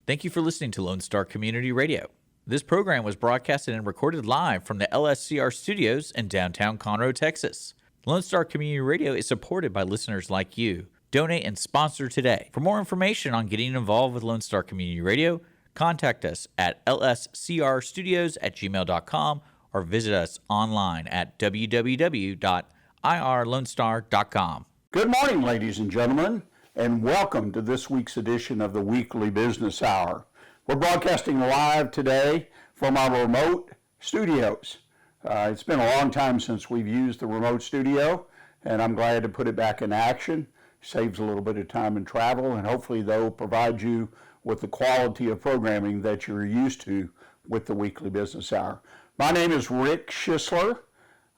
Thank you for listening to Lone Star Community Radio. This program was broadcasted and recorded live from the LSCR studios in downtown Conroe, Texas. Lone Star Community Radio is supported by listeners like you. Donate and sponsor today. For more information on getting involved with Lone Star Community Radio, contact us at lscrstudios@gmail.com or visit us online at www.irlonestar.com. Good morning, ladies and gentlemen, and welcome to this week's edition of the Weekly Business Hour. We're broadcasting live today from our remote studios. It's been a long time since we've used the remote studio, and I'm glad to put it back in action. Saves a little bit of time and travel, and hopefully they'll provide you with the quality of programming that you're used to with the Weekly Business Hour. My name is Rick Schisler.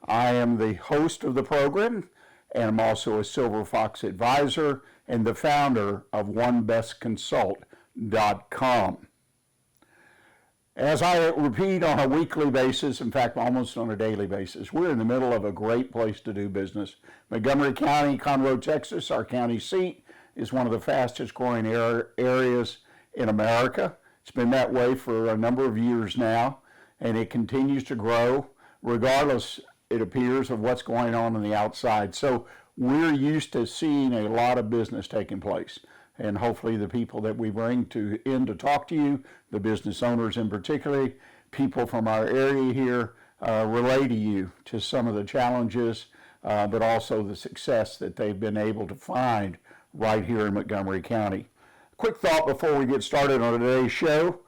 I am the host of the program, and I'm also a Silver Fox advisor and the founder of OneBestConsult.com. As I repeat on a weekly basis, in fact, almost on a daily basis, we're in the middle of a great place to do business. Montgomery County, Conroe, Texas, our county seat, is one of the fastest growing areas in America. It's been that way for a number of years now, and it continues to grow regardless, it appears, of what's going on the outside. So we're used to seeing a lot of business taking place. And hopefully the people that we bring in to talk to you, the business owners in particular, people from our area here, relay to you to some of the challenges, but also the success that they've been able to find right here in Montgomery County. Quick thought before we get started on today's show.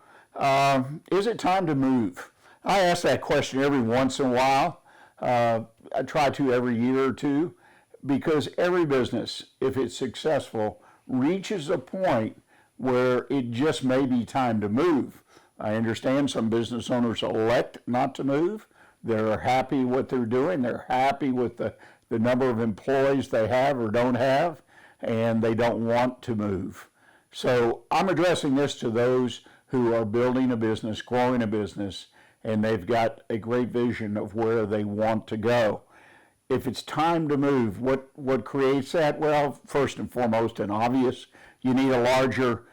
Is it time to move? I ask that question every once in a while. I try to every year or two, because every business, if it's successful, reaches a point where it just may be time to move. I understand some business owners elect not to move. They're happy what they're doing. They're happy with the number of employees they have or don't have, and they don't want to move. So I'm addressing this to those who are building a business, growing a business, and they've got a great vision of where they want to go. If it's time to move, what creates that? Well, first and foremost and obvious, you need a larger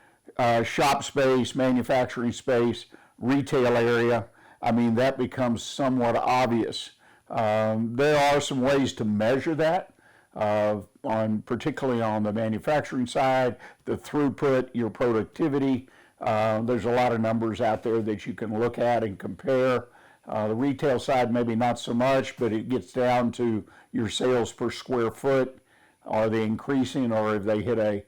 shop space, manufacturing space, retail area. I mean, that becomes somewhat obvious. There are some ways to measure that, particularly on the manufacturing side, the throughput, your productivity. There's a lot of numbers out there that you can look at and compare. The retail side, maybe not so much, but it gets down to your sales per square foot. Are they increasing, or have they hit a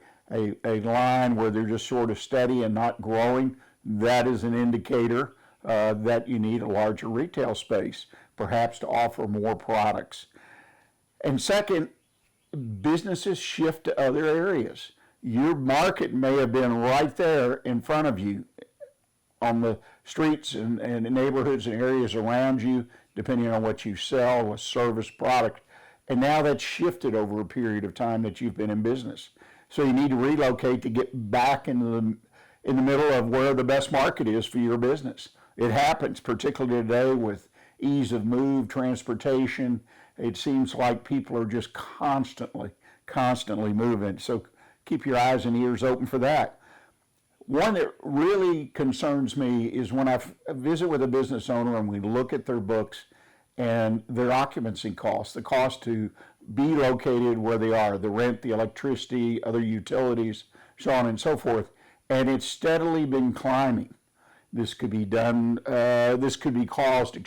line where they're just sort of steady and not growing? That is an indicator that you need a larger retail space, perhaps to offer more products. And second, businesses shift to other areas. Your market may have been right there in front of you on the streets and neighborhoods and areas around you, depending on what you sell, a service, product, and now that's shifted over a period of time that you've been in business. So you need to relocate to get back in the middle of where the best market is for your business. It happens, particularly today with ease of move, transportation. It seems like people are just constantly moving. So keep your eyes and ears open for that. One that really concerns me is when I visit with a business owner and we look at their books and their occupancy costs, the cost to be located where they are, the rent, the electricity, other utilities, so on and so forth, and it's steadily been climbing. This could be caused,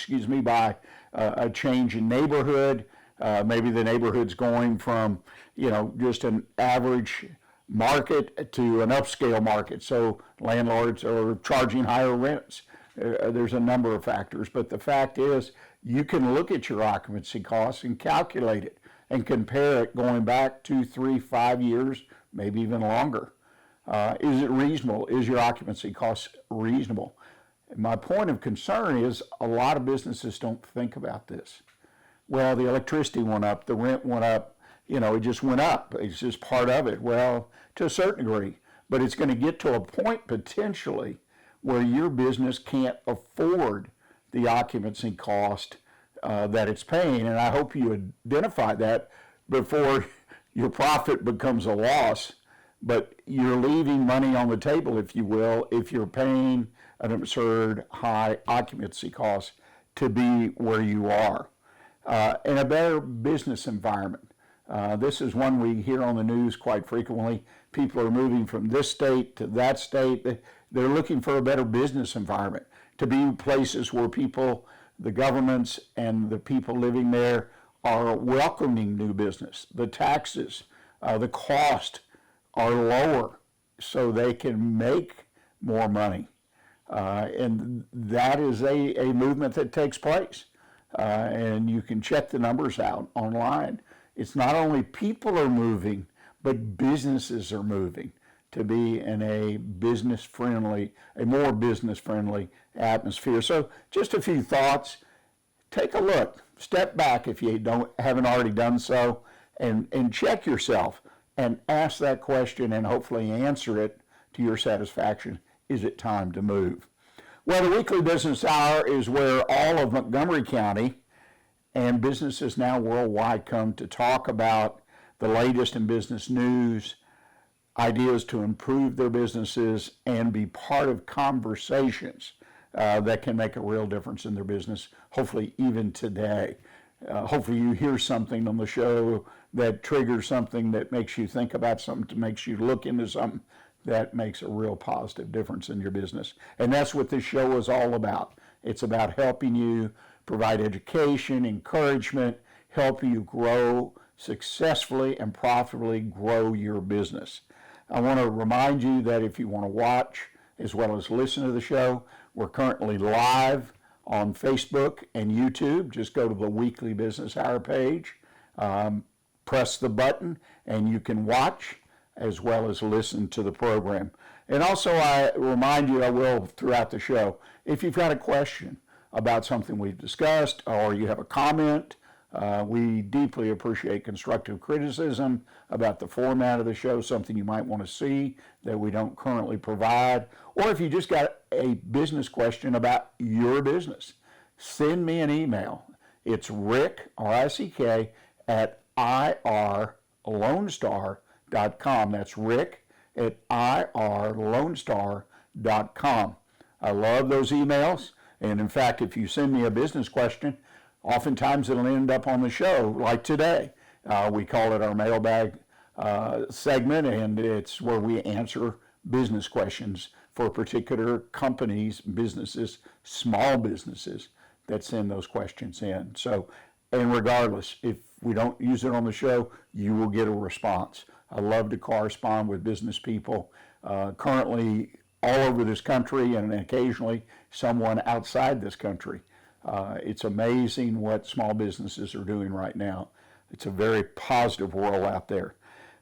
by a change in neighborhood. Maybe the neighborhood's going from, just an average market to an upscale market, so landlords are charging higher rents. There's a number of factors, but the fact is you can look at your occupancy costs and calculate it and compare it going back 2, 3, 5 years, maybe even longer. Is it reasonable? Is your occupancy costs reasonable? And my point of concern is a lot of businesses don't think about this. Well, the electricity went up, the rent went up, it just went up. It's just part of it. Well, to a certain degree, but it's going to get to a point potentially where your business can't afford the occupancy cost that it's paying. And I hope you identify that before your profit becomes a loss. but you're leaving money on the table, if you will, if you're paying an absurd high occupancy cost to be where you are. And a better business environment. This is one we hear on the news quite frequently. People are moving from this state to that state. They're looking for a better business environment, to be places where people, the governments and the people living there, are welcoming new business. The taxes, the cost are lower so they can make more money. And that is a movement that takes place. And you can check the numbers out online. It's not only people are moving, but businesses are moving to be in a more business-friendly atmosphere. So just a few thoughts. Take a look. Step back if you haven't already done so, and check yourself and ask that question and hopefully answer it to your satisfaction. Is it time to move? Well, the Weekly Business Hour is where all of Montgomery County and businesses now worldwide come to talk about the latest in business news, ideas to improve their businesses, and be part of conversations that can make a real difference in their business, hopefully even today. Hopefully you hear something on the show that triggers something that makes you think about something, makes you look into something that makes a real positive difference in your business. And that's what this show is all about. It's about helping you provide education, encouragement, help you grow successfully and profitably grow your business. I want to remind you that if you want to watch as well as listen to the show, we're currently live on Facebook and YouTube. Just go to the Weekly Business Hour page, press the button, and you can watch as well as listen to the program. And also, I remind you, I will throughout the show, if you've got a question about something we've discussed or you have a comment, we deeply appreciate constructive criticism about the format of the show, something you might want to see that we don't currently provide, or if you just got a business question about your business, send me an email. It's Rick, R-I-C-K, at irlonestar.com. That's Rick at irlonestar.com. I love those emails. And in fact, if you send me a business question, oftentimes it'll end up on the show, like today. We call it our mailbag segment, and it's where we answer business questions for particular companies, businesses, small businesses that send those questions in. So, and regardless, if we don't use it on the show, you will get a response. I love to correspond with business people currently all over this country and occasionally someone outside this country. It's amazing what small businesses are doing right now. It's a very positive world out there.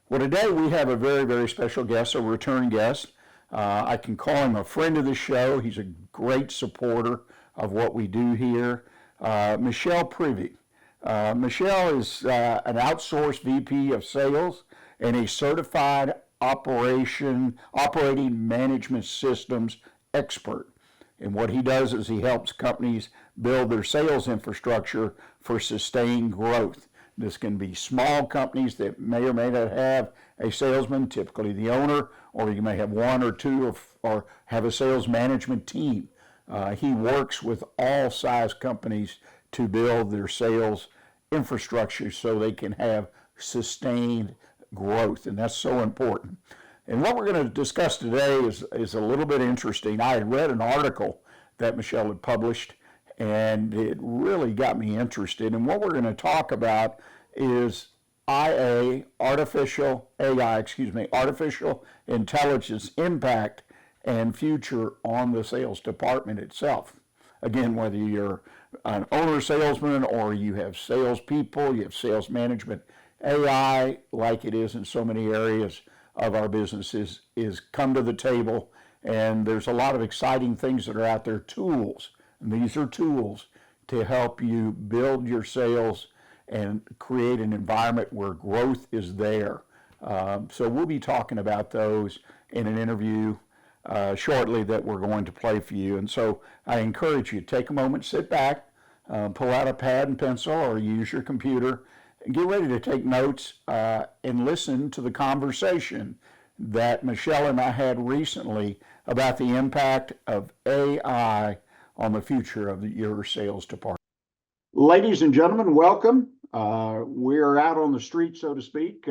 Well, today we have a very, very special guest, a return guest. I can call him a friend of the show. He's a great supporter of what we do here. Michel Prive. Michel is an outsourced VP of sales and a certified operating management systems expert. And what he does is he helps companies build their sales infrastructure for sustained growth. This can be small companies that may or may not have a salesman, typically the owner, or you may have one or two or have a sales management team. He works with all size companies to build their sales infrastructure so they can have sustained growth, and that's so important. And what we're going to discuss today is a little bit interesting. I had read an article that Michel had published, and it really got me interested. And what we're going to talk about is artificial intelligence impact and future on the sales department itself. Again, whether you're an owner salesman or you have salespeople, you have sales management, AI, like it is in so many areas of our businesses, is come to the table, and there's a lot of exciting things that are out there, tools. And these are tools to help you build your sales and create an environment where growth is there. So we'll be talking about those in an interview shortly that we're going to play for you. And so I encourage you, take a moment, sit back, pull out a pad and pencil or use your computer, and get ready to take notes and listen to the conversation that Michel and I had recently about the impact of AI on the future of your sales department. Ladies and gentlemen, welcome. We're out on the street, so to speak,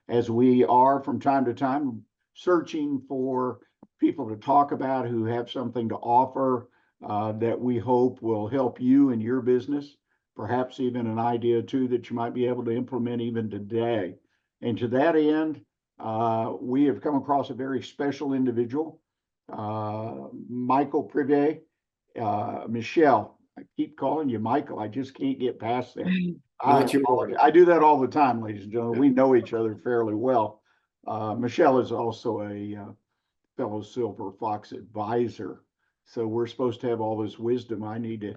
as we are from time to time, searching for people to talk about who have something to offer that we hope will help you in your business, perhaps even an idea too that you might be able to implement even today. And to that end, we have come across a very special individual, Michel Prive. Michel, I keep calling you Michael. I just can't get past that. I do that all the time, ladies and gentlemen. We know each other fairly well. Michel is also a fellow Silver Fox advisor. So we're supposed to have all this wisdom. I need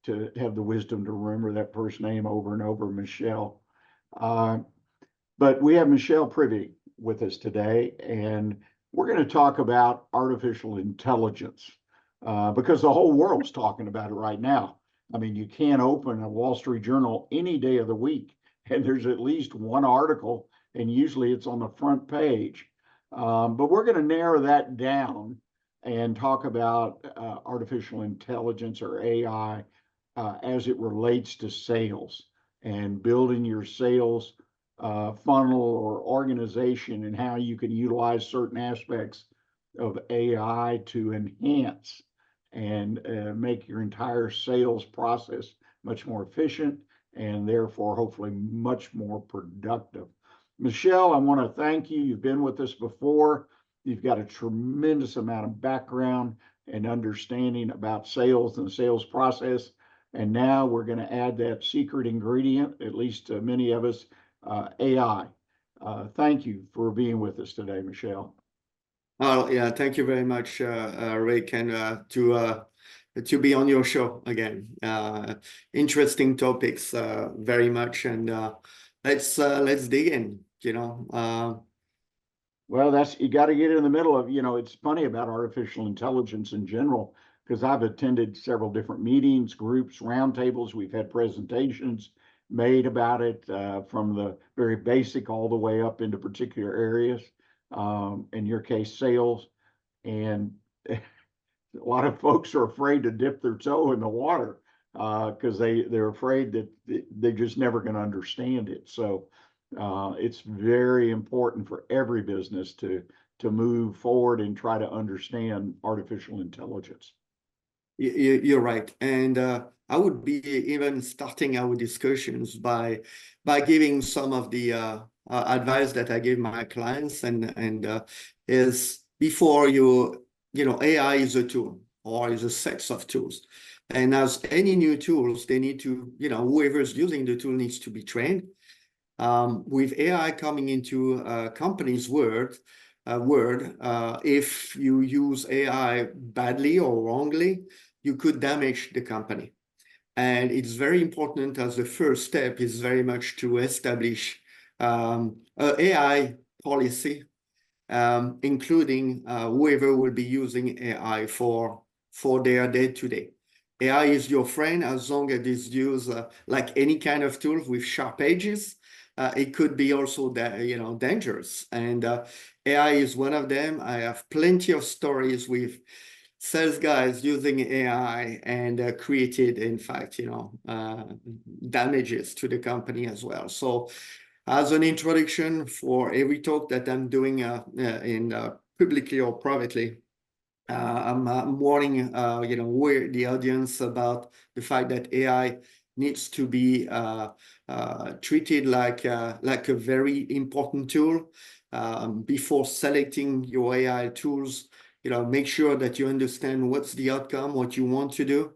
to have the wisdom to remember that first name over and over, Michel. But we have Michel Prive with us today, and we're going to talk about artificial intelligence because the whole world's talking about it right now. I mean, you can't open a Wall Street Journal any day of the week, and there's at least one article, and usually it's on the front page. But we're going to narrow that down and talk about artificial intelligence or AI as it relates to sales and building your sales funnel or organization and how you can utilize certain aspects of AI to enhance and make your entire sales process much more efficient and therefore hopefully much more productive. Michel, I want to thank you. You've been with us before. You've got a tremendous amount of background and understanding about sales and the sales process. And now we're going to add that secret ingredient, at least many of us, AI. Thank you for being with us today, Michel. Oh, yeah, thank you very much, Rick, and to be on your show again. Interesting topics, very much, and let's dig in. Well, you got to get in the middle of. It's funny about artificial intelligence in general because I've attended several different meetings, groups, roundtables. We've had presentations made about it from the very basic all the way up into particular areas. In your case, sales, and a lot of folks are afraid to dip their toe in the water because they're afraid that they're just never going to understand it. So it's very important for every business to move forward and try to understand artificial intelligence. You're right, and I would be even starting our discussions by giving some of the advice that I give my clients, and is before AI is a tool or is a set of tools, and as any new tools, they need to whoever's using the tool needs to be trained. With AI coming into companies' world, if you use AI badly or wrongly, you could damage the company. And it's very important as the first step is very much to establish an AI policy, including whoever will be using AI for their day-to-day. AI is your friend as long as it's used like any kind of tool with sharp edges. It could be also dangerous, and AI is one of them. I have plenty of stories with sales guys using AI and created, in fact, damages to the company as well. So, as an introduction for every talk that I'm doing in publicly or privately, I'm warning the audience about the fact that AI needs to be treated like a very important tool. Before selecting your AI tools, make sure that you understand what's the outcome, what you want to do.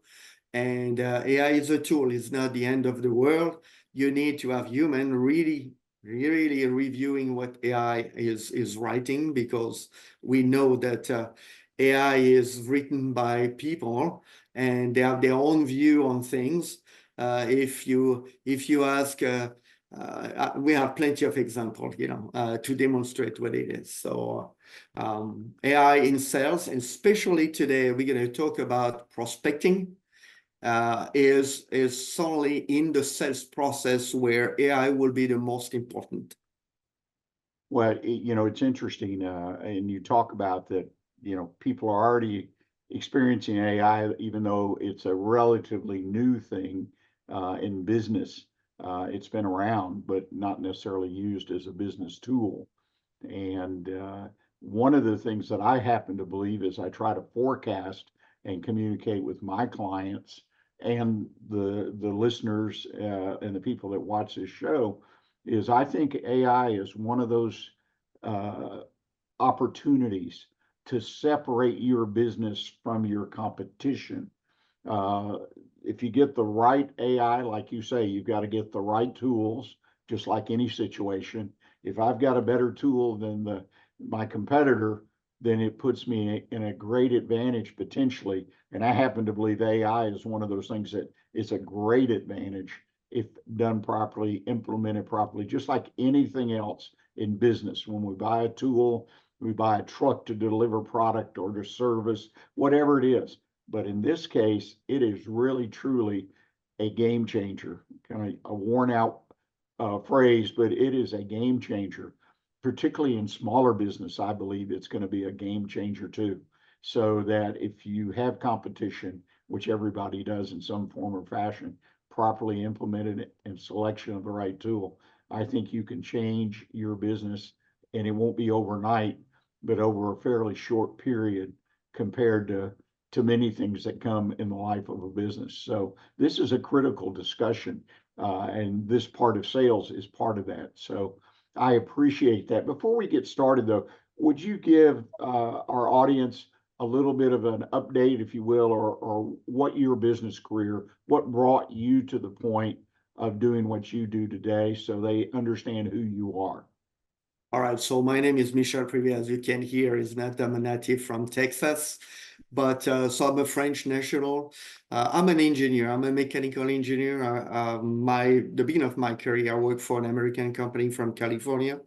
And AI is a tool, it's not the end of the world. You need to have human really reviewing what AI is writing, because we know that AI is written by people and they have their own view on things. If you ask, we have plenty of examples, to demonstrate what it is. So AI in sales, and especially today, we're going to talk about prospecting. Is solely in the sales process where AI will be the most important. Well, it's interesting, and you talk about that, people are already experiencing AI, even though it's a relatively new thing in business. It's been around, but not necessarily used as a business tool. And one of the things that I happen to believe is I try to forecast and communicate with my clients and the listeners and the people that watch this show is I think AI is one of those uh, opportunities to separate your business from your competition. Uh, if you get the right AI, like you say, you've got to get the right tools, just like any situation. If I've got a better tool than my competitor, then it puts me in a great advantage potentially. And I happen to believe AI is one of those things that is a great advantage if done properly, implemented properly, just like anything else in business. When we buy a tool, we buy a truck to deliver product or to service, whatever it is. But in this case, it is really truly a game changer, kind of a worn out phrase, but it is a game changer, particularly in smaller business. I believe it's going to be a game changer too. So that if you have competition, which everybody does in some form or fashion, properly implemented and selection of the right tool, I think you can change your business, and it won't be overnight, but over a fairly short period compared to many things that come in the life of a business. So this is a critical discussion, and this part of sales is part of that. So I appreciate that. Before we get started, though, would you give our audience a little bit of an update, if you will, or what your business career, what brought you to the point of doing what you do today, so they understand who you are? All right, so my name is Michel Prive. As you can hear, I'm a native from Texas, but so I'm a French national. I'm an engineer. I'm a mechanical engineer. The beginning of my career, I worked for an American company from California,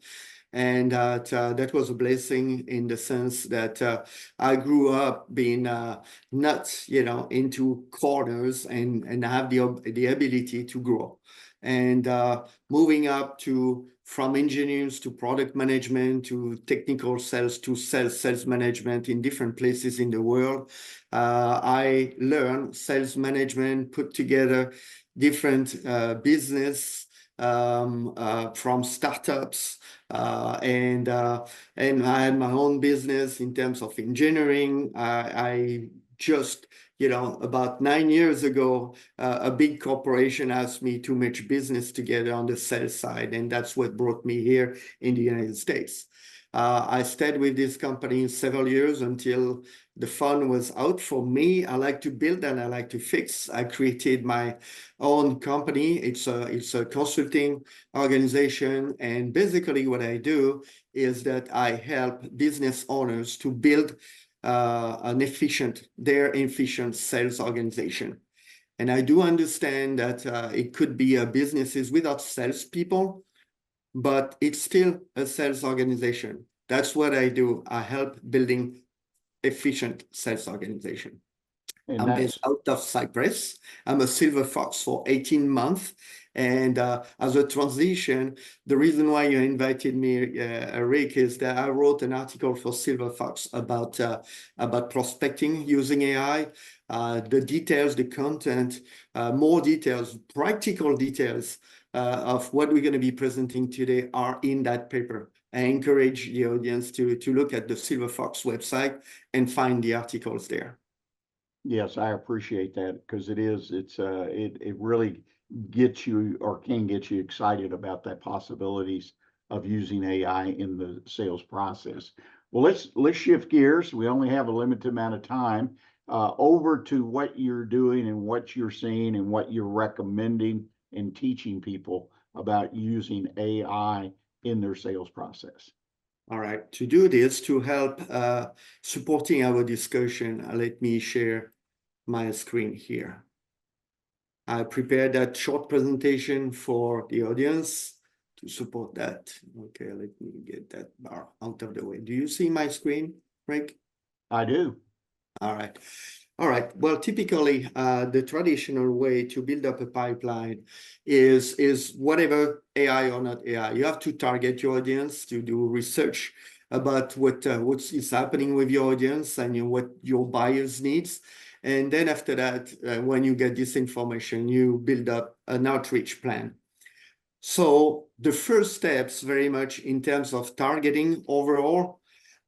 and that was a blessing in the sense that I grew up being not, into corners and have the ability to grow. And moving up from engineers to product management to technical sales to sales management in different places in the world. I learned sales management, put together different business from startups, and I had my own business in terms of engineering. I just, about 9 years ago, a big corporation asked me to merge business together on the sales side, and that's what brought me here in the United States. I stayed with this company several years until the fun was out for me. I like to build and I like to fix. I created my own company. It's a consulting organization, and basically what I do is that I help business owners to build their efficient sales organization. And I do understand that it could be a businesses without salespeople, but it's still a sales organization. That's what I do. I help building efficient sales organization. And I'm based that's out of Cyprus. I'm a Silver Fox for 18 months. And as a transition, the reason why you invited me, Rick, is that I wrote an article for Silver Fox about prospecting using AI. The details, the content, more details, practical details of what we're going to be presenting today are in that paper. I encourage the audience to look at the Silver Fox website and find the articles there. Yes, I appreciate that, because it really gets you, or can get you, excited about the possibilities of using AI in the sales process. Well, let's shift gears. We only have a limited amount of time. Over to what you're doing and what you're seeing and what you're recommending and teaching people about using AI in their sales process. All right, to do this, to help supporting our discussion, let me share my screen here. I prepared that short presentation for the audience to support that. Okay, let me get that bar out of the way. Do you see my screen, Rick? I do. All right. All right. Well, typically, the traditional way to build up a pipeline is whatever AI or not AI. You have to target your audience to do research about what is happening with your audience and what your buyers needs. And then after that, when you get this information, you build up an outreach plan. So the first steps, very much in terms of targeting overall,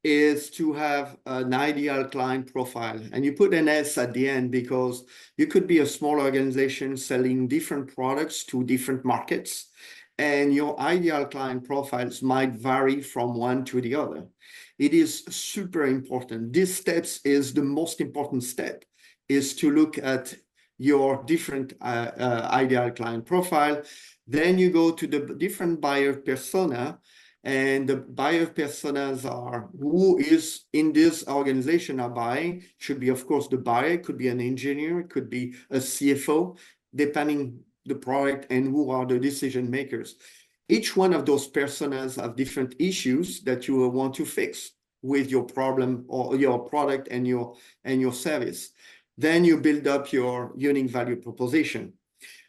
is to have an ideal client profile. And you put an S at the end because you could be a small organization selling different products to different markets, and your ideal client profiles might vary from one to the other. It is super important. This steps is the most important step, is to look at your different ideal client profile. Then you go to the different buyer persona, and the buyer personas are who is in this organization are buying. Should be, of course, the buyer, could be an engineer, it could be a CFO, depending the product and who are the decision makers. Each one of those personas have different issues that you will want to fix with your problem or your product and your service. Then you build up your unique value proposition.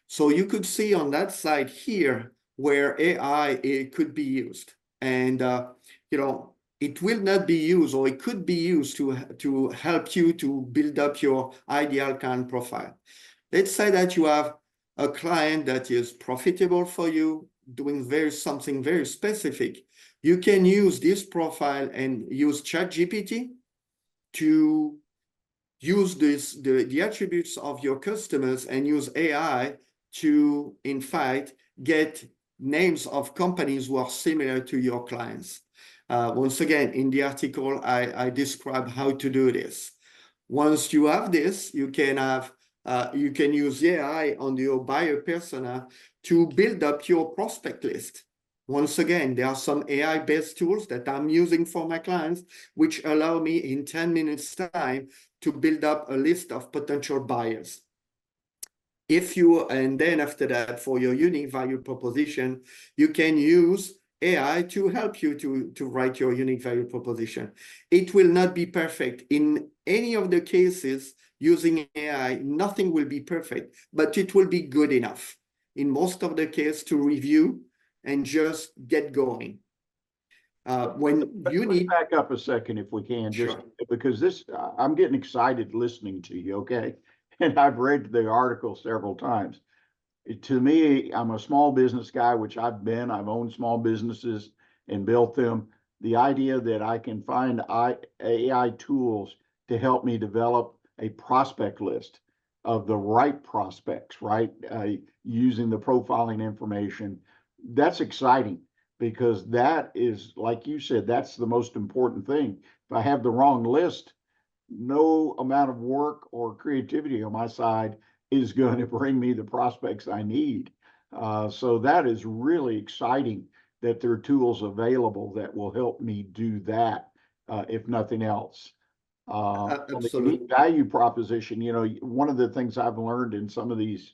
So you could see on that side here where AI it could be used. And it will not be used, or it could be used to help you to build up your ideal client profile. Let's say that you have a client that is profitable for you, doing something very specific. You can use this profile and use ChatGPT to use the attributes of your customers and use AI to, in fact, get names of companies who are similar to your clients. Once again, in the article, I describe how to do this. Once you have this, you can use AI on your buyer persona to build up your prospect list. Once again, there are some AI-based tools that I'm using for my clients, which allow me in 10 minutes time to build up a list of potential buyers. And then after that, for your unique value proposition, you can use AI to help you to write your unique value proposition. It will not be perfect. In any of the cases, using AI, nothing will be perfect, but it will be good enough in most of the cases to review and just get going. Let's back up a second if we can, just Sure. because I'm getting excited listening to you, okay? And I've read the article several times. To me, I'm a small business guy, which I've owned small businesses and built them. The idea that I can find AI tools to help me develop a prospect list of the right prospects, right? Using the profiling information, that's exciting because that is, like you said, that's the most important thing. If I have the wrong list, no amount of work or creativity on my side is going to bring me the prospects I need. So that is really exciting that there are tools available that will help me do that, if nothing else. On the unique Absolutely. value proposition, one of the things I've learned in some of these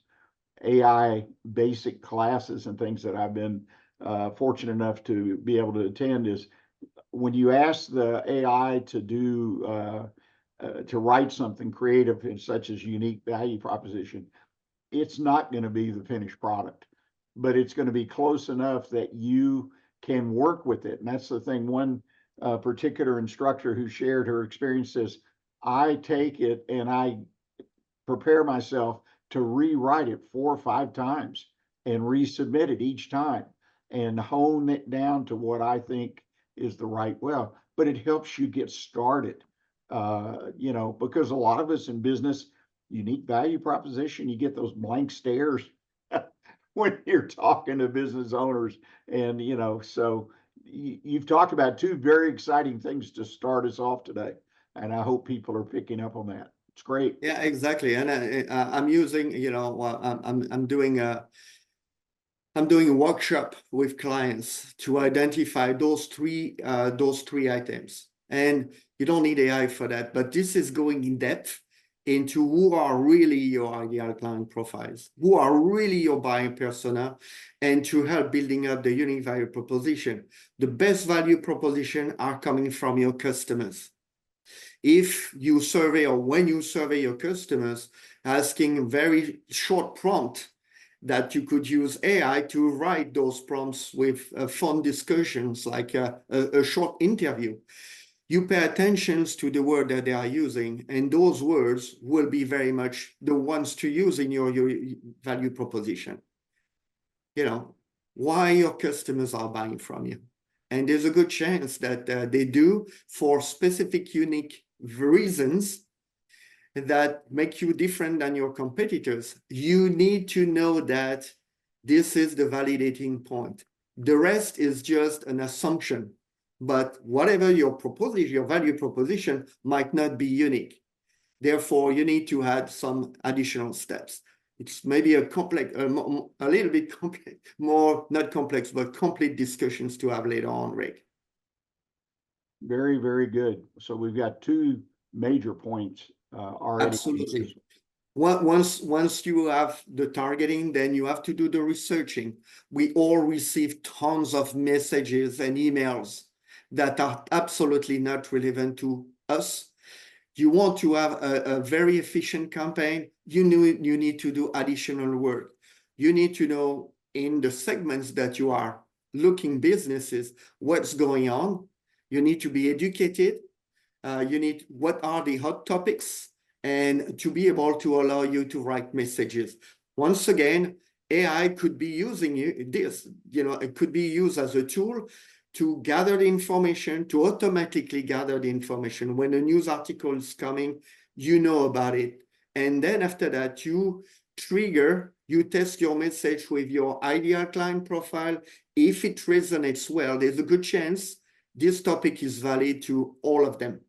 AI basic classes and things that I've been fortunate enough to be able to attend is when you ask the AI to write something creative such as unique value proposition, it's not going to be the finished product, but it's going to be close enough that you can work with it. And that's the thing. One particular instructor who shared her experience says, I take it and I prepare myself to rewrite it 4 or 5 times and resubmit it each time and hone it down to what I think is the right well. But it helps you get started, because a lot of us in business, unique value proposition, you get those blank stares when you're talking to business owners. And, so you've talked about 2 very exciting things to start us off today. And I hope people are picking up on that. It's great. Yeah, exactly. And I'm using, I'm doing a workshop with clients to identify those three items. And you don't need AI for that, but this is going in depth into who are really your ideal client profiles, who are really your buying persona, and to help building up the unique value proposition. The best value proposition are coming from your customers. if you survey or when you survey your customers, asking very short prompt that you could use AI to write those prompts with fun discussions, like a short interview. You pay attention to the word that they are using, and those words will be very much the ones to use in your value proposition. You know, why your customers are buying from you. And there's a good chance that they do for specific, unique reasons that make you different than your competitors. You need to know that this is the validating point. The rest is just an assumption, but whatever your proposition, your value proposition might not be unique. Therefore, you need to add some additional steps. It's maybe a complex, a little bit complex, more not complex, but complete discussions to have later on, Rick. Very, very good. So we've got two major points already. Absolutely. Once you have the targeting, then you have to do the researching. We all receive tons of messages and emails that are absolutely not relevant to us. You want to have a very efficient campaign, you need to do additional work. You need to know in the segments that you are looking businesses, what's going on. You need to be educated. What are the hot topics, and to be able to allow you to write messages. Once again, AI could be using this, it could be used as a tool to gather the information, to automatically gather the information. When a news article is coming, you know about it. And then after that, you test your message with your ideal client profile. If it resonates well, there's a good chance this topic is valid to all of them.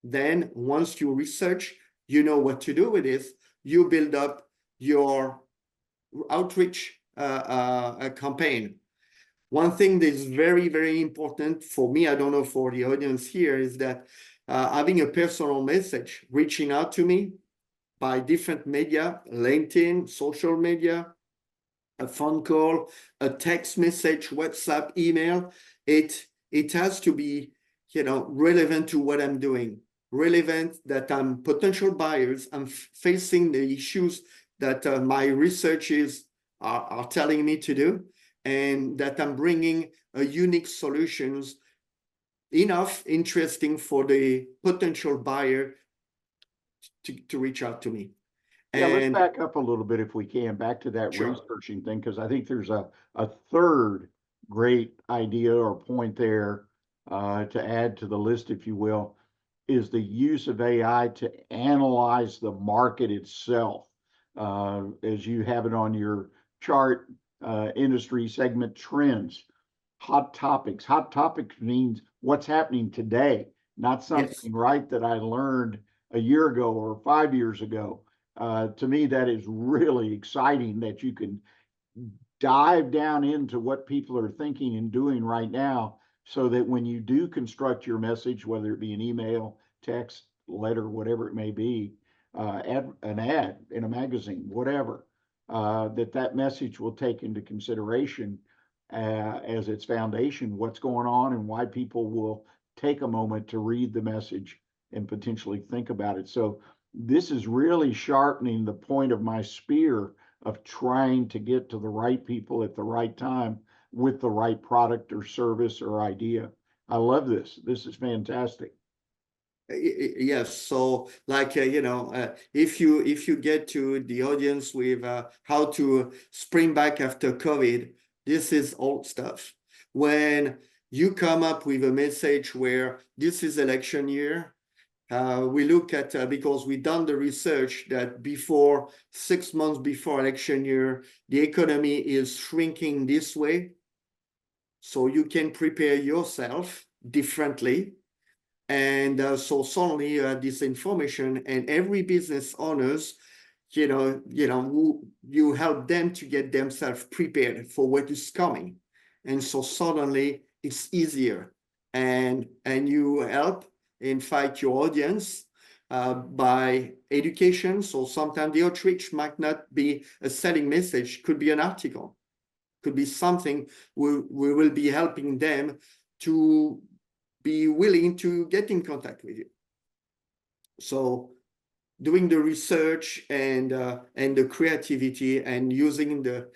Then once you research, you know what to do with this, you build up your outreach campaign. One thing that is very, very important for me, I don't know for the audience here, is that having a personal message, reaching out to me by different media, LinkedIn, social media, a phone call, a text message, WhatsApp, email, it has to be, relevant to what I'm doing, relevant that I'm potential buyers, I'm facing the issues that my researchers are telling me to do, and that I'm bringing a unique solutions enough interesting for the potential buyer to reach out to me. Yeah, let's back up a little bit if we can, back to that researching thing, because I think there's a third great idea or point there to add to the list, if you will, is the use of AI to analyze the market itself. As you have it on your chart, industry segment trends, hot topics. Hot topics means what's happening today, not something right that I learned a year ago or 5 years ago. To me, that is really exciting that you can dive down into what people are thinking and doing right now, so that when you do construct your message, whether it be an email, text, letter, whatever it may be, an ad in a magazine, whatever, that message will take into consideration as its foundation what's going on and why people will take a moment to read the message and potentially think about it. So this is really sharpening the point of my spear of trying to get to the right people at the right time with the right product or service or idea. I love this. This is fantastic. Yes. So like, if you get to the audience with how to spring back after COVID, this is old stuff. When you come up with a message where this is election year, we look at, because we've done the research that 6 months before election year, the economy is shrinking this way. So you can prepare yourself differently. And so suddenly this information, and every business owners, you help them to get themselves prepared for what is coming. And so suddenly it's easier, and you help in fact your audience by education. So sometimes the outreach might not be a selling message, could be an article, could be something we will be helping them to be willing to get in contact with you. So doing the research and the creativity and using the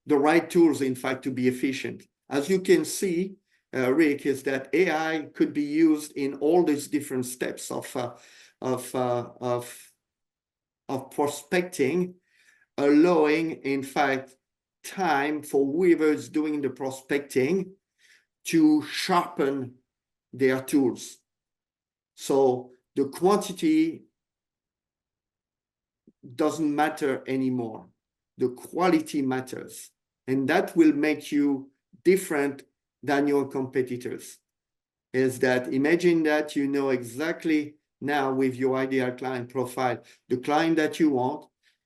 right tools, in fact, to be efficient. As you can see, Rick, is that AI could be used in all these different steps of prospecting, allowing, in fact, time for whoever is doing the prospecting to sharpen their tools. So the quantity doesn't matter anymore. The quality matters. And that will make you different than your competitors. Is that, imagine that you know exactly now with your ideal client profile, the client that you want.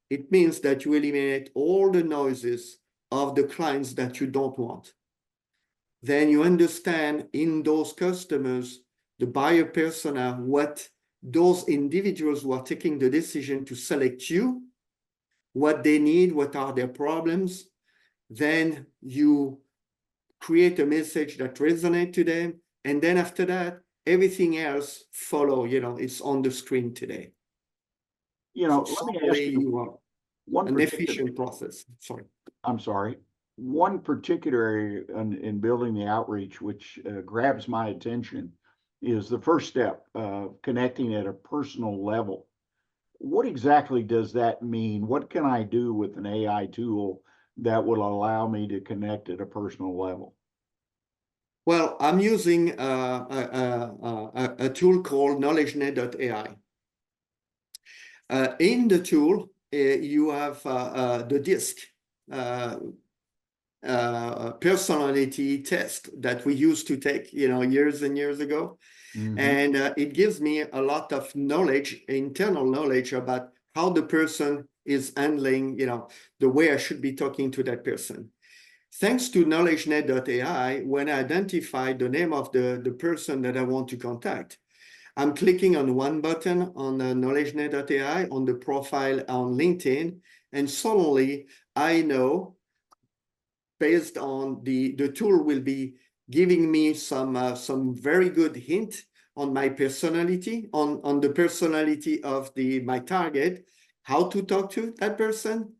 It means that you eliminate all the noises of the clients that you don't want. Then you understand in those customers, the buyer persona, what those individuals who are taking the decision to select you, what they need, what are their problems. Then you create a message that resonates to them. And then after that, everything else follow, it's on the screen today. So Let me ask suddenly you you are one an particular, efficient process. Sorry. I'm sorry, one particular area in building the outreach, which grabs my attention, is the first step, connecting at a personal level. What exactly does that mean? What can I do with an AI tool that will allow me to connect at a personal level? Well, I'm using a tool called KnowledgeNet.ai. In the tool, you have the DISC personality test that we used to take, years and years ago. Mm-hmm. And it gives me a lot of knowledge, internal knowledge about how the person is handling, the way I should be talking to that person. Thanks to KnowledgeNet.ai, when I identify the name of the person that I want to contact, I'm clicking on one button on KnowledgeNet.ai on the profile on LinkedIn, and suddenly I know, based on the tool will be giving me some very good hint on my personality, on the personality of my target, how to talk to that person,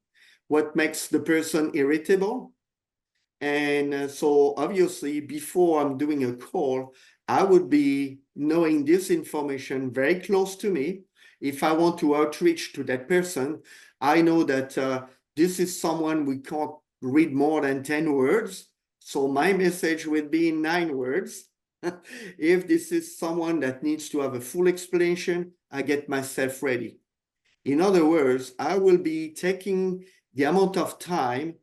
what makes the person irritable. And so obviously, before I'm doing a call, I would be knowing this information very close to me. If I want to outreach to that person, I know that this is someone we can't read more than 10 words. So my message would be in 9 words. If this is someone that needs to have a full explanation, I get myself ready. In other words, I will be taking the amount of time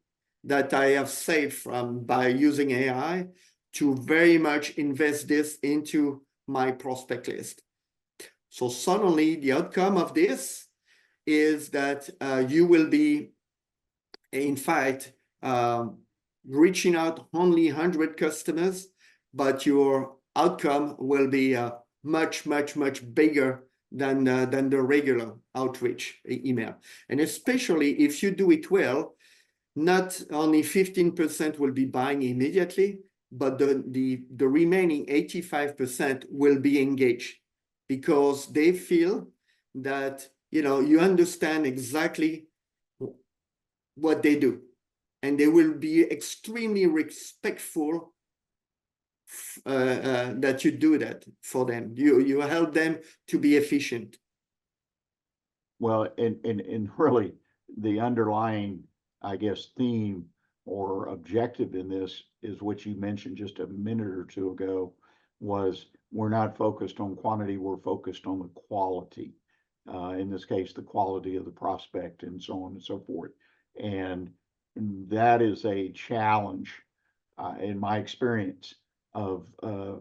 that I have saved by using AI to very much invest this into my prospect list. So suddenly the outcome of this is that you will be, in fact, reaching out only 100 customers, but your outcome will be much, much, much bigger than the regular outreach email. And especially if you do it well, not only 15% will be buying immediately, but the remaining 85% will be engaged because they feel that you understand exactly what they do, and they will be extremely respectful that you do that for them. You help them to be efficient. Well, and really the underlying, I guess, theme or objective in this is what you mentioned just a minute or two ago, was we're not focused on quantity, we're focused on the quality. In this case, the quality of the prospect and so on and so forth. And that is a challenge, in my experience of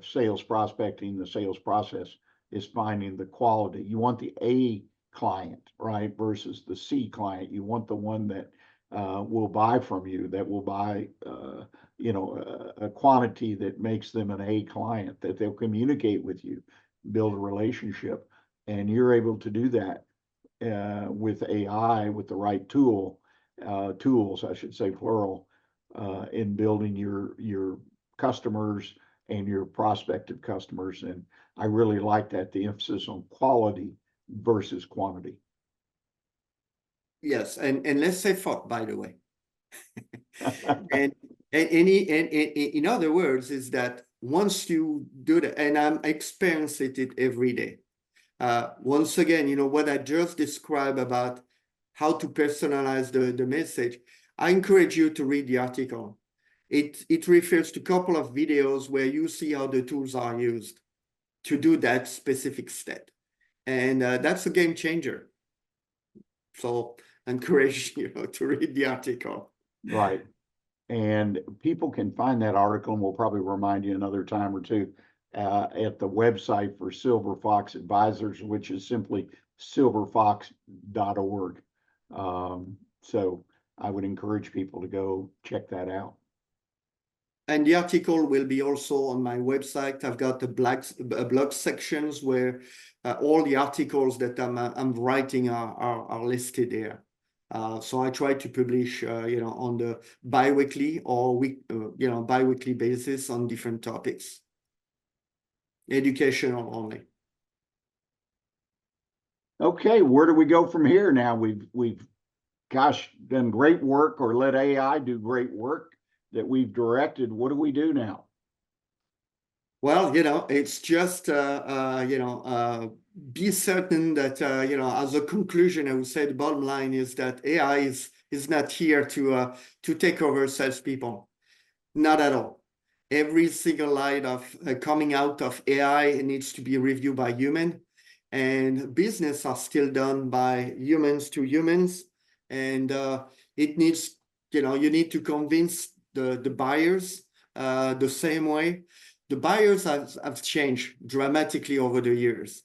sales prospecting, the sales process, is finding the quality. You want the A client, right, versus the C client. You want the one that will buy from you, that will buy, a quantity that makes them an A client, that they'll communicate with you, build a relationship. And you're able to do that with AI, with the right tools, I should say, plural, in building your customers and your prospective customers. And I really like that, the emphasis on quality versus quantity. Yes, and laissez-faire, by the way. And in other words, is that once you do that, and I'm experiencing it every day. Once again, you know, what I just described about how to personalize the message, I encourage you to read the article. It refers to a couple of videos where you see how the tools are used to do that specific step. And that's a game changer. So I encourage you to read the article. Right. And people can find that article, and we'll probably remind you another time or two at the website for Silver Fox Advisors, which is simply silverfox.org. So I would encourage people to go check that out. And the article will be also on my website. I've got the blog sections where all the articles that I'm writing are listed there. So I try to publish, on the biweekly or biweekly basis on different topics, educational only. Okay, where do we go from here now? We've done great work, or let AI do great work that we've directed. What do we do now? Well, it's just, be certain that, as a conclusion, I would say the bottom line is that AI is not here to take over salespeople. Not at all. Every single line of coming out of AI needs to be reviewed by human, and business are still done by humans to humans. And it needs, you need to convince the buyers the same way. The buyers have changed dramatically over the years.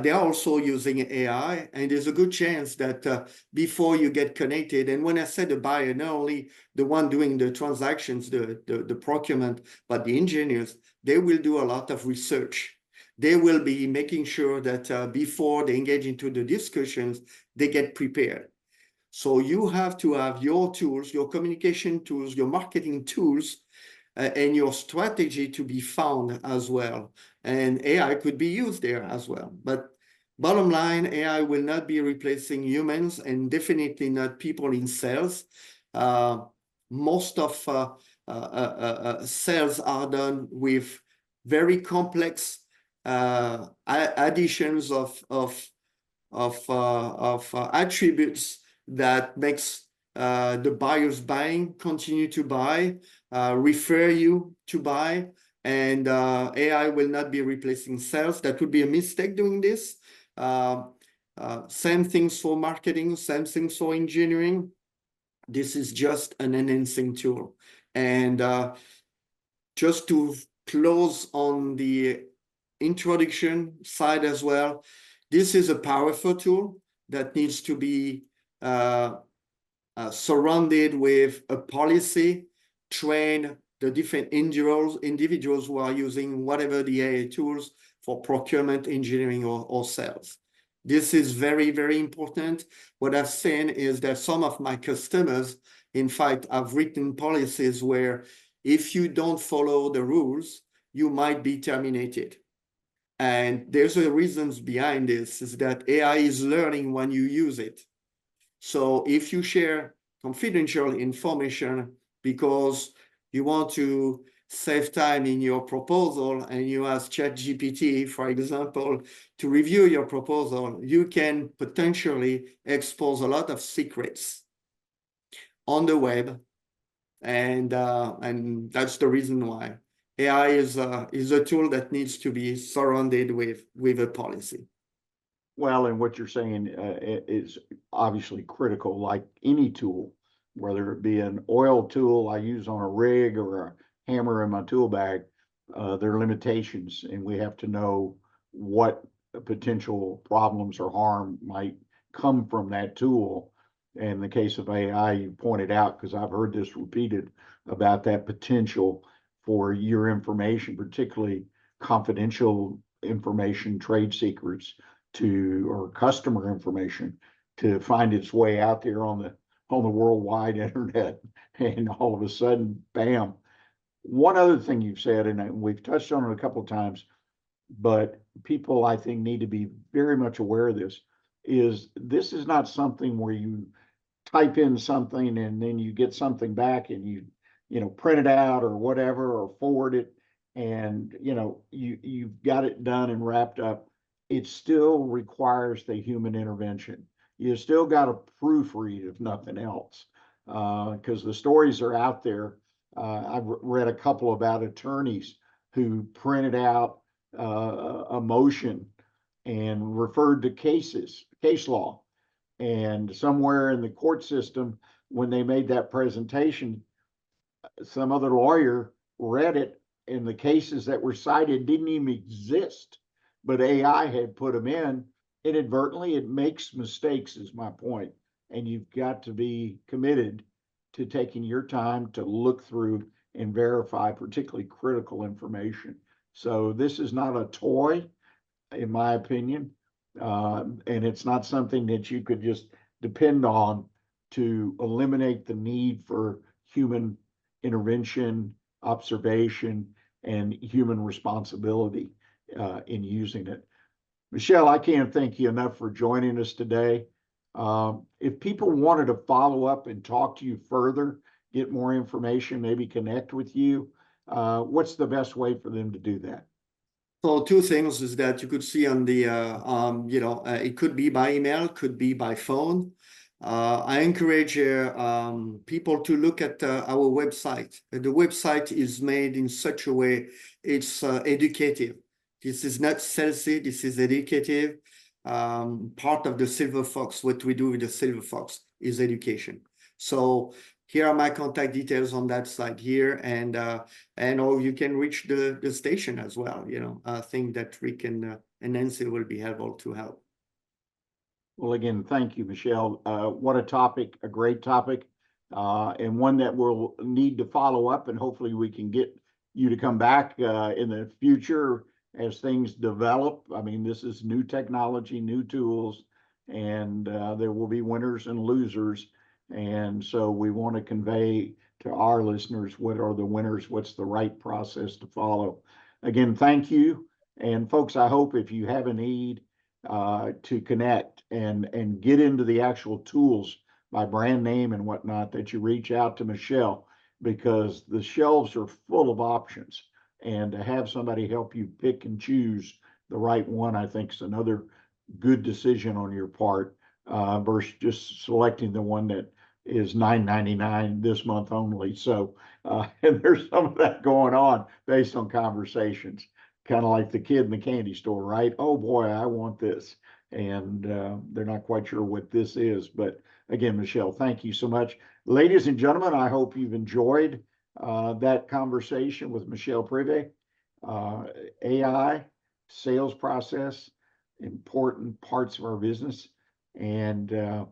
They are also using AI, and there's a good chance that before you get connected, and when I say the buyer, not only the one doing the transactions, the procurement, but the engineers, they will do a lot of research. They will be making sure that before they engage into the discussions, they get prepared. So you have to have your tools, your communication tools, your marketing tools, and your strategy to be found as well. And AI could be used there as well. But bottom line, AI will not be replacing humans, and definitely not people in sales. Most of sales are done with very complex additions of attributes that makes the buyers buying continue to buy, refer you to buy, and AI will not be replacing sales. That would be a mistake doing this. Same things for marketing, same things for engineering. This is just an enhancing tool. And just to close on the introduction side as well, this is a powerful tool that needs to be surrounded with a policy, train the different individuals who are using whatever the AI tools for procurement, engineering, or sales. This is very, very important. What I've seen is that some of my customers, in fact, have written policies where if you don't follow the rules, you might be terminated. And there's a reasons behind this, is that AI is learning when you use it. So if you share confidential information because you want to save time in your proposal and you ask ChatGPT, for example, to review your proposal, you can potentially expose a lot of secrets on the web. And that's the reason why AI is a tool that needs to be surrounded with a policy. Well, and what you're saying is obviously critical, like any tool, whether it be an oil tool I use on a rig or a hammer in my tool bag, there are limitations, and we have to know what potential problems or harm might come from that tool. In the case of AI, you pointed out, because I've heard this repeated, about that potential for your information, particularly confidential information, trade secrets, or customer information, to find its way out there on the worldwide internet, and all of a sudden, bam. One other thing you've said, and we've touched on it a couple of times, but people I think need to be very much aware of this is not something where you type in something and then you get something back and you print it out or whatever or forward it and you've got it done and wrapped up. It still requires the human intervention. You still got to proofread if nothing else, because the stories are out there. I've read a couple about attorneys who printed out a motion and referred to case law, and somewhere in the court system, when they made that presentation, some other lawyer read it, and the cases that were cited didn't even exist, but AI had put them in inadvertently. It makes mistakes, is my point. And you've got to be committed to taking your time to look through and verify particularly critical information. So this is not a toy, in my opinion. And it's not something that you could just depend on to eliminate the need for human intervention, observation, and human responsibility in using it. Michel, I can't thank you enough for joining us today. If people wanted to follow up and talk to you further, get more information, maybe connect with you, what's the best way for them to do that? So two things is that you could see on the, it could be by email, could be by phone. I encourage people to look at our website. The website is made in such a way it's educative. This is not salesy, this is educative. Part of the Silver Fox, what we do with the Silver Fox is education. So here are my contact details on that side here, and or you can reach the station as well. I think that Rick and Nancy will be able to help. Well, again, thank you, Michel. What a topic, a great topic, and one that we'll need to follow up, and hopefully we can get you to come back in the future as things develop. I mean, this is new technology, new tools, and there will be winners and losers. And so we want to convey to our listeners what are the winners, what's the right process to follow. Again, thank you. And folks, I hope if you have a need to connect and get into the actual tools by brand name and whatnot, that you reach out to Michel, because the shelves are full of options. And to have somebody help you pick and choose the right one, I think is another good decision on your part, versus just selecting the one that is $9.99 this month only. So, and there's some of that going on based on conversations, kind of like the kid in the candy store, right? Oh boy, I want this. And they're not quite sure what this is. But again, Michel, thank you so much. Ladies and gentlemen, I hope you've enjoyed that conversation with Michel Prive. AI, sales process, important parts of our business. And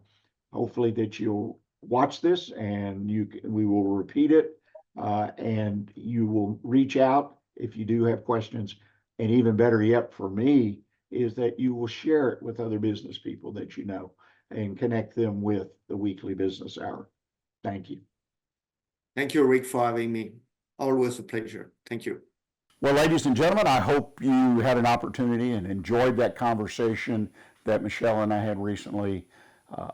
hopefully that you'll watch this and we will repeat it, and you will reach out if you do have questions. And even better yet for me is that you will share it with other business people that you know and connect them with the Weekly Business Hour. Thank you. Thank you, Rick, for having me. Always a pleasure. Thank you. Well, ladies and gentlemen, I hope you had an opportunity and enjoyed that conversation that Michel and I had recently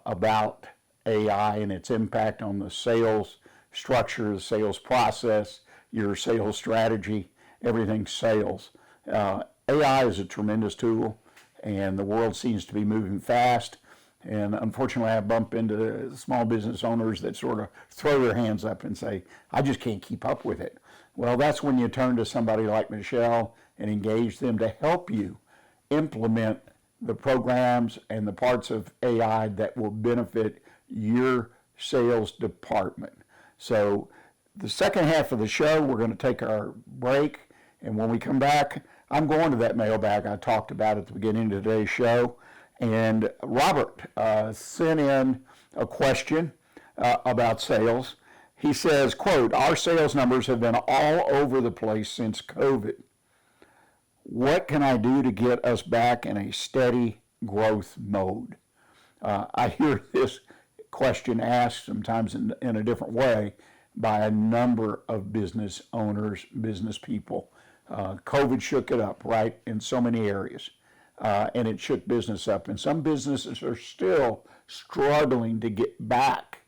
about AI and its impact on the sales structure, the sales process, your sales strategy, everything sales. AI is a tremendous tool, and the world seems to be moving fast. And unfortunately, I bump into small business owners that sort of throw their hands up and say, I just can't keep up with it. Well, that's when you turn to somebody like Michel and engage them to help you implement the programs and the parts of AI that will benefit your sales department. So the second half of the show, we're going to take our break. And when we come back, I'm going to that mailbag I talked about at the beginning of today's show. And Robert sent in a question about sales. He says, quote, our sales numbers have been all over the place since COVID. What can I do to get us back in a steady growth mode? I hear this question asked sometimes in a different way by a number of business owners, business people. COVID shook it up, right, in so many areas. And it shook business up. And some businesses are still struggling to get back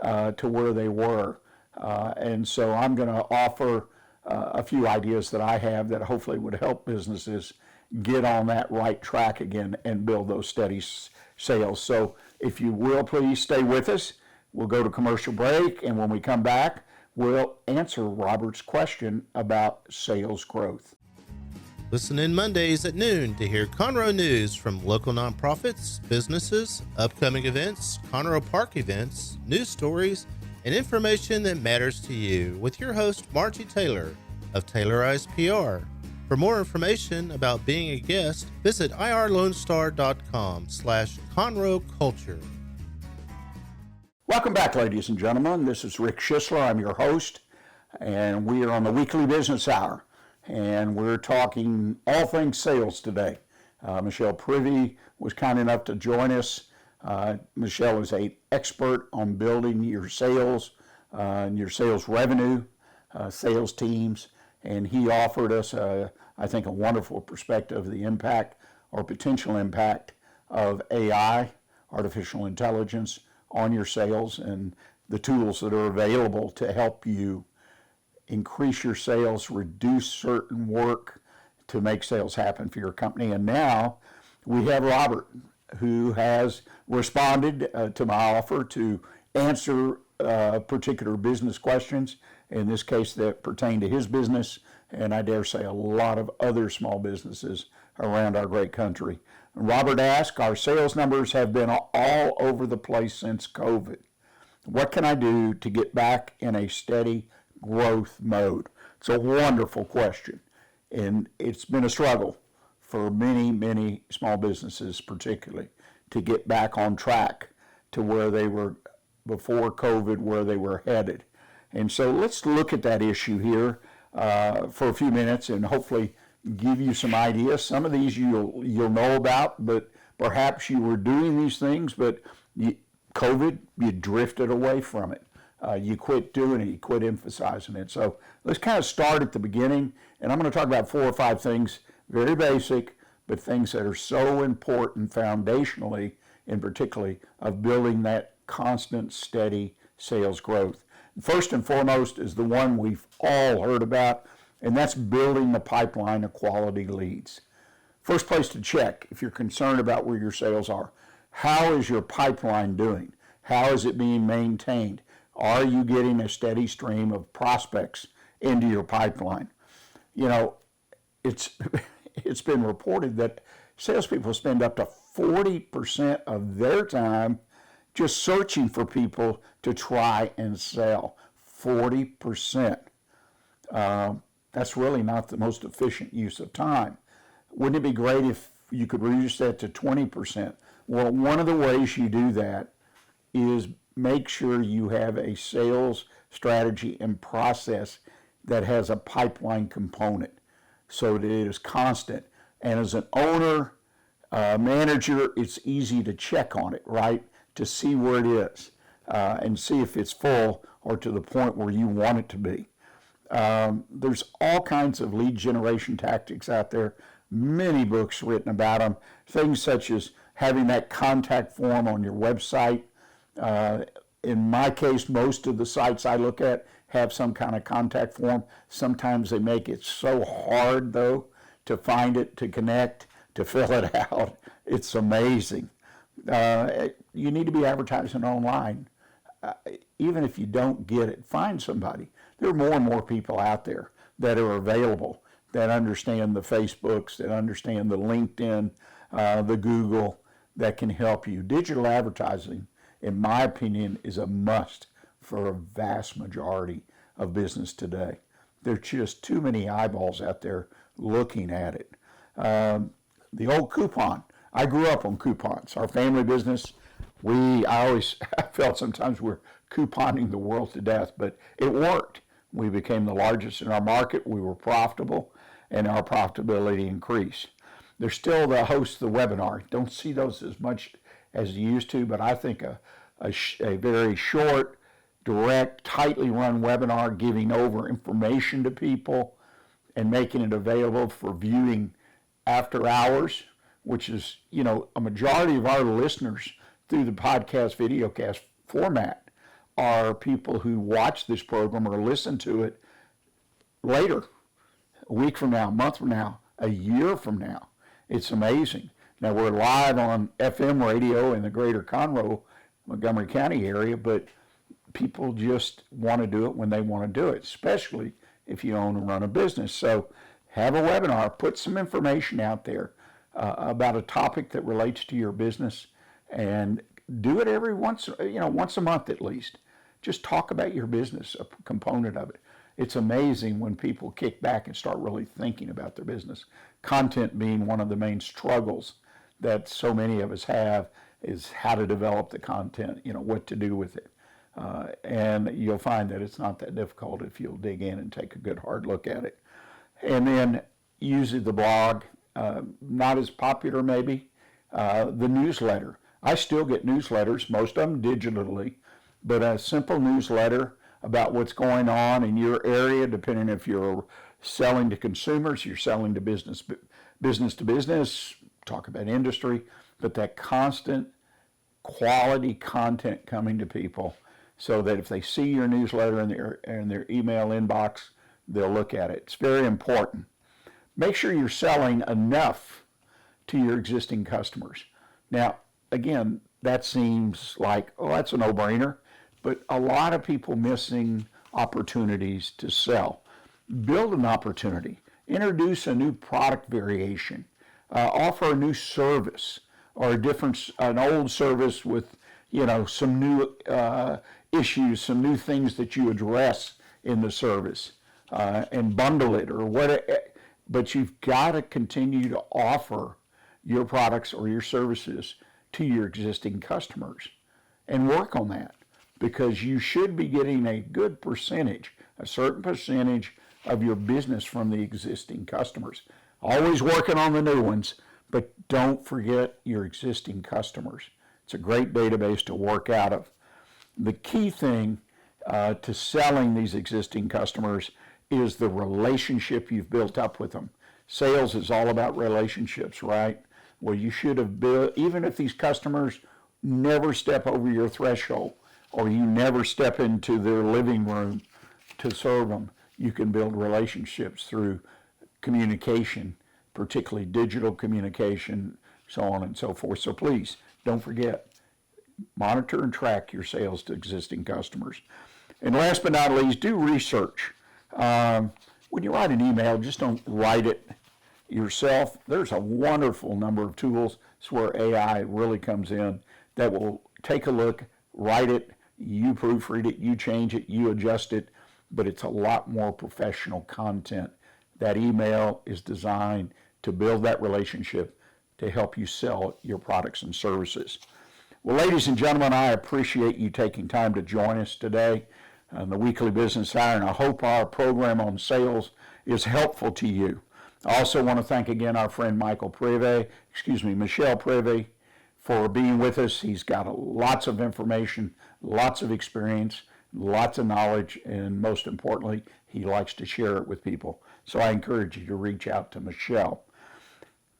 to where they were. And so I'm going to offer a few ideas that I have that hopefully would help businesses get on that right track again and build those steady sales. So if you will, please stay with us. We'll go to commercial break, and when we come back, we'll answer Robert's question about sales growth. Listen in Mondays at noon to hear Conroe news from local nonprofits, businesses, upcoming events, Conroe Park events, news stories, and information that matters to you with your host, Margie Taylor of Taylorized PR. For more information about being a guest, visit irlonestar.com/Conroe Culture. Welcome back, ladies and gentlemen. This is Rick Schisler. I'm your host, and we are on the weekly business hour, and we're talking all things sales today. Michel Prive was kind enough to join us. Michel is an expert on building your sales and your sales revenue, sales teams, and he offered us, I think, a wonderful perspective of the impact or potential impact of AI, artificial intelligence, on your sales and the tools that are available to help you increase your sales, reduce certain work to make sales happen for your company. And now we have Robert, who has responded to my offer to answer particular business questions, in this case that pertain to his business, and I dare say a lot of other small businesses around our great country. Robert asked, our sales numbers have been all over the place since COVID. What can I do to get back in a steady growth mode? It's a wonderful question, and it's been a struggle for many, many small businesses, particularly, to get back on track to where they were before COVID, where they were headed. And so let's look at that issue here for a few minutes and hopefully give you some ideas. Some of these you'll know about, but perhaps you were doing these things, but COVID, you drifted away from it. You quit doing it, you quit emphasizing it. So let's kind of start at the beginning, and I'm going to talk about 4 or 5 things, very basic, but things that are so important foundationally, and particularly of building that constant, steady sales growth. First and foremost is the one we've all heard about, and that's building the pipeline of quality leads. First place to check if you're concerned about where your sales are. How is your pipeline doing? How is it being maintained? Are you getting a steady stream of prospects into your pipeline? You know, it's been reported that salespeople spend up to 40% of their time just searching for people to try and sell. 40%. That's really not the most efficient use of time. Wouldn't it be great if you could reduce that to 20%? Well, one of the ways you do that is make sure you have a sales strategy and process that has a pipeline component so that it is constant. And as an owner, manager, it's easy to check on it, right? To see where it is and see if it's full or to the point where you want it to be. There's all kinds of lead generation tactics out there, many books written about them, things such as having that contact form on your website. In my case, most of the sites I look at have some kind of contact form. Sometimes they make it so hard, though, to find it, to connect, to fill it out. It's amazing. You need to be advertising online. Even if you don't get it, find somebody. There are more and more people out there that are available, that understand the Facebooks, that understand the LinkedIn, the Google, that can help you. Digital advertising, in my opinion, is a must for a vast majority of business today. There's just too many eyeballs out there looking at it. The old coupon. I grew up on coupons. Our family business, I always felt sometimes we're couponing the world to death, but it worked. We became the largest in our market. We were profitable, and our profitability increased. There's still the host of the webinar. Don't see those as much as you used to, but I think a very short, direct, tightly run webinar giving over information to people and making it available for viewing after hours, which is, a majority of our listeners through the podcast, videocast format are people who watch this program or listen to it later, a week from now, a month from now, a year from now. It's amazing. Now, we're live on FM radio in the greater Conroe, Montgomery County area, but people just want to do it when they want to do it, especially if you own and run a business. So have a webinar, put some information out there about a topic that relates to your business, and do it every once a month at least. Just talk about your business, a component of it. It's amazing when people kick back and start really thinking about their business. Content being one of the main struggles that so many of us have is how to develop the content, what to do with it. And you'll find that it's not that difficult if you'll dig in and take a good hard look at it. And then using the blog, not as popular maybe, the newsletter. I still get newsletters, most of them digitally, but a simple newsletter about what's going on in your area, depending if you're selling to consumers, you're selling to business to business, talk about industry, but that constant quality content coming to people so that if they see your newsletter in their email inbox, they'll look at it. It's very important. Make sure you're selling enough to your existing customers. Now, again, that seems like, that's a no-brainer, but a lot of people missing opportunities to sell. Build an opportunity. Introduce a new product variation. Offer a new service or an old service with, some new issues, some new things that you address in the service, and bundle it or whatever. But you've got to continue to offer your products or your services to your existing customers and work on that, because you should be getting a good percentage, a certain percentage of your business from the existing customers. Always working on the new ones, but don't forget your existing customers. It's a great database to work out of. The key thing to selling these existing customers is the relationship you've built up with them. Sales is all about relationships, right? Well, you should have built, even if these customers never step over your threshold or you never step into their living room to serve them, you can build relationships through communication, particularly digital communication, so on and so forth. So please, don't forget, monitor and track your sales to existing customers. And last but not least, do research. When you write an email, just don't write it yourself. There's a wonderful number of tools. It's where AI really comes in that will take a look, write it, you proofread it, you change it, you adjust it, but it's a lot more professional content. That email is designed to build that relationship to help you sell your products and services. Well, ladies and gentlemen, I appreciate you taking time to join us today on the Weekly Business Hour, and I hope our program on sales is helpful to you. I also want to thank again our friend Michel Prive, for being with us. He's got lots of information, lots of experience, lots of knowledge, and most importantly, he likes to share it with people. So I encourage you to reach out to Michel.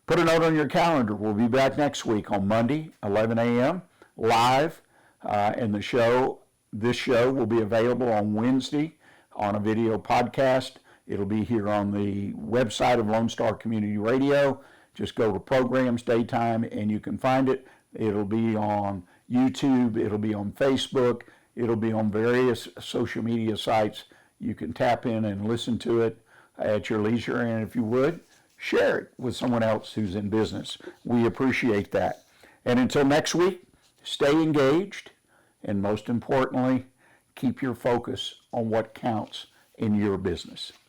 Put a note on your calendar. We'll be back next week on Monday, 11 a.m., live, and this show will be available on Wednesday on a video podcast. It'll be here on the website of Lone Star Community Radio. Just go to Programs, Daytime, and you can find it. It'll be on YouTube. It'll be on Facebook. It'll be on various social media sites. You can tap in and listen to it at your leisure, and if you would, share it with someone else who's in business. We appreciate that. And until next week, stay engaged, and most importantly, keep your focus on what counts in your business.